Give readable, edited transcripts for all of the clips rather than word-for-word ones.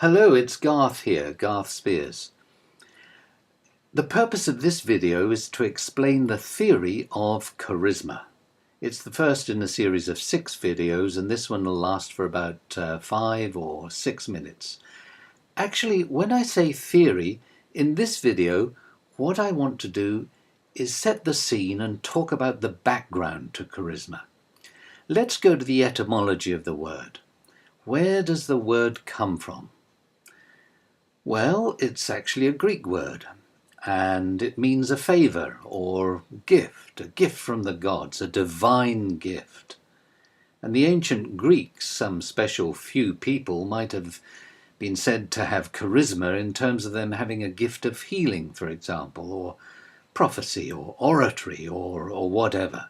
Hello, it's Garth here, Garth Spears. The purpose of this video is to explain the theory of charisma. It's the first in a series of 6 videos, and this one will last for about 5 or 6 minutes. Actually, when I say theory, in this video, what I want to do is set the scene and talk about the background to charisma. Let's go to the etymology of the word. Where does the word come from? Well, it's actually a Greek word, and it means a favor or gift, a gift from the gods, a divine gift. And the ancient Greeks, some special few people, might have been said to have charisma in terms of them having a gift of healing, for example, or prophecy, or oratory, or whatever.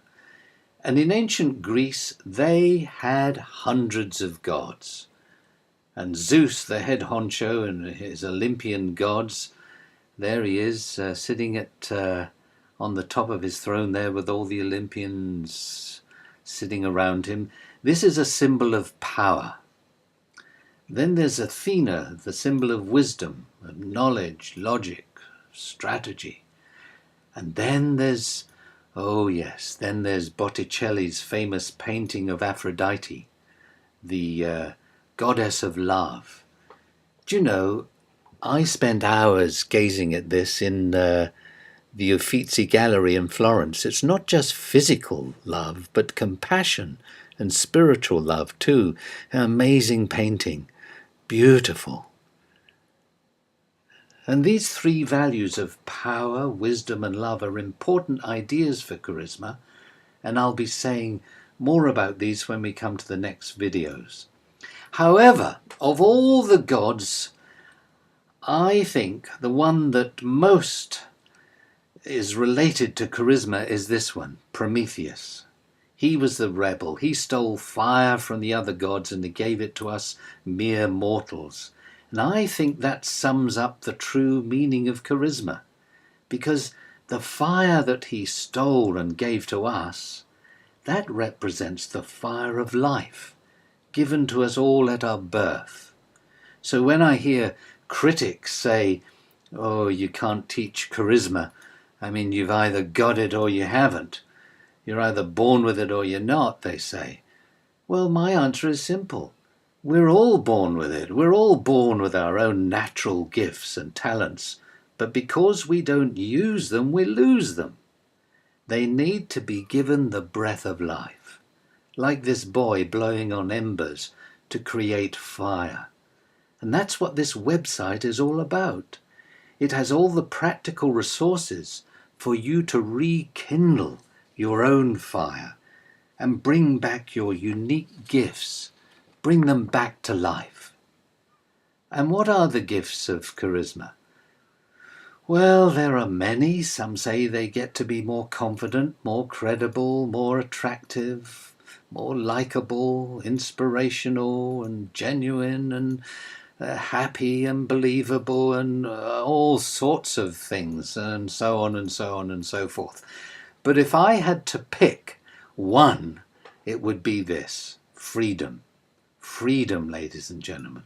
And in ancient Greece, they had hundreds of gods. And Zeus, the head honcho, and his Olympian gods, there he is, sitting on the top of his throne there with all the Olympians sitting around him. This is a symbol of power. Then there's Athena, the symbol of wisdom, of knowledge, logic, strategy. And then there's, then there's Botticelli's famous painting of Aphrodite, the goddess of love. Do you know, I spent hours gazing at this in the Uffizi Gallery in Florence. It's not just physical love, but compassion and spiritual love too. An amazing painting. Beautiful. And these 3 values of power, wisdom, and love are important ideas for charisma, and I'll be saying more about these when we come to the next videos. However, of all the gods, I think the one that most is related to charisma is this one, Prometheus. He was the rebel. He stole fire from the other gods and he gave it to us mere mortals. And I think that sums up the true meaning of charisma, because the fire that he stole and gave to us, that represents the fire of life, given to us all at our birth. So when I hear critics say, oh, you can't teach charisma, I mean, you've either got it or you haven't. You're either born with it or you're not, they say. Well, my answer is simple. We're all born with it. We're all born with our own natural gifts and talents. But because we don't use them, we lose them. They need to be given the breath of life, like this boy blowing on embers to create fire. And that's what this website is all about. It has all the practical resources for you to rekindle your own fire and bring back your unique gifts, bring them back to life. And what are the gifts of charisma? Well, there are many. Some say they get to be more confident, more credible, more attractive, more likable, inspirational and genuine and happy and believable and all sorts of things, and so on and so on and so forth. But if I had to pick one, it would be this: freedom. Freedom, ladies and gentlemen.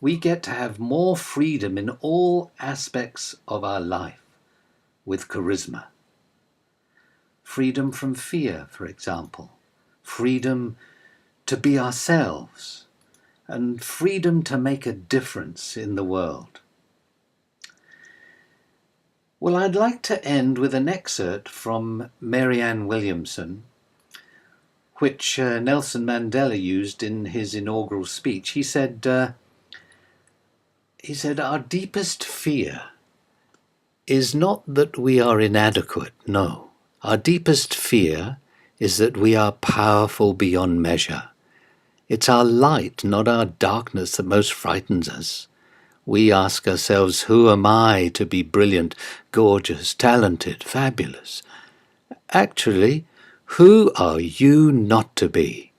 We get to have more freedom in all aspects of our life with charisma. Freedom from fear, for example. Freedom to be ourselves. And freedom to make a difference in the world. Well, I'd like to end with an excerpt from Marianne Williamson, which Nelson Mandela used in his inaugural speech. He said, our deepest fear is not that we are inadequate, no. Our deepest fear is that we are powerful beyond measure. It's our light, not our darkness, that most frightens us. We ask ourselves, who am I to be brilliant, gorgeous, talented, fabulous? Actually, who are you not to be?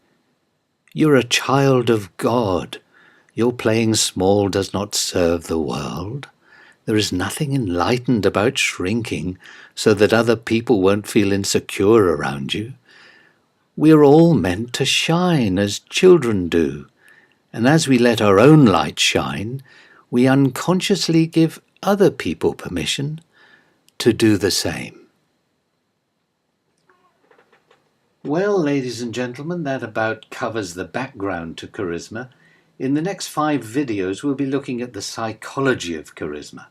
You're a child of God. Your playing small does not serve the world. There is nothing enlightened about shrinking so that other people won't feel insecure around you. We're all meant to shine as children do, And as we let our own light shine, we unconsciously give other people permission to do the same. Well, ladies and gentlemen, that about covers the background to charisma. In the next 5 videos, we'll be looking at the psychology of charisma.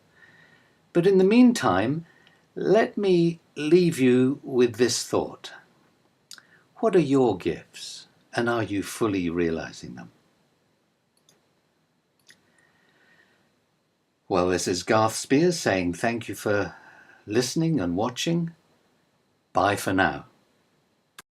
But in the meantime, let me leave you with this thought. What are your gifts, and are you fully realizing them? Well, this is Garth Spears saying thank you for listening and watching. Bye for now.